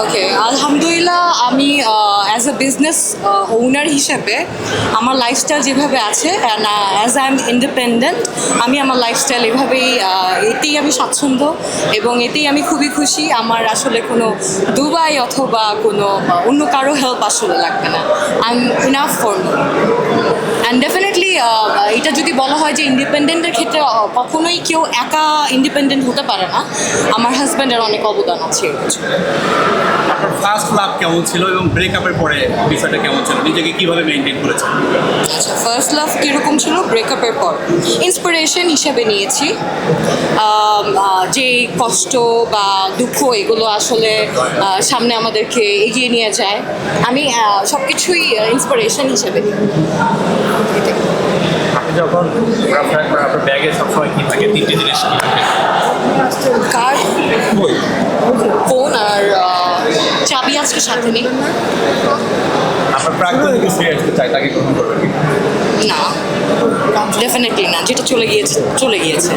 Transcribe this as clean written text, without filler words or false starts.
ওকে, আলহামদুলিল্লাহ আমি as a business owner হিসেবে আমার লাইফস্টাইল যেভাবে আছে অ্যাজ আই এম ইন্ডিপেন্ডেন্ট, আমি আমার লাইফস্টাইল এভাবেই এতেই আমি স্বাচ্ছন্দ্য এবং এতেই আমি খুবই খুশি। আমার আসলে কোনো দুবাই অথবা কোনো অন্য কারো হেল্প আসলে লাগবে না। I am enough for me and definitely এটা যদি বলা হয় যে ইন্ডিপেন্ডেন্টের ক্ষেত্রে কখনোই কেউ একা ইন্ডিপেন্ডেন্ট হতে পারে না, আমার হাজব্যান্ডের অনেক অবদান আছে এর পিছনে। আপনার ফার্স্ট লাভ কেমন ছিল এবং ব্রেকআপের পরে বিষয়টা কেমন ছিল, নিজেকে কিভাবে মেনটেন করেছেন? আচ্ছা, ফার্স্ট লাভ কীরকম ছিল? ব্রেকআপের পর ইন্সপিরেশন হিসেবে নিয়েছি। যে কষ্ট বা দুঃখ এগুলো আসলে সামনে আমাদেরকে এগিয়ে নিয়ে যায়, আমি সব কিছুই ইন্সপিরেশন হিসেবে নিই। আপনি যখন আপনার ব্যাগে সবসময় কি থাকে, তিনটে জিনিস কি থাকে? কার ফোন আর চাবি আজকে সাথে নেই। আপনার প্রাক্তনকে ফিরে আসতে চাই, তাকে গ্রহণ করবেন কি? না, ডেফিনেটলি না, যেটা চলে গিয়েছে চলে গিয়েছে।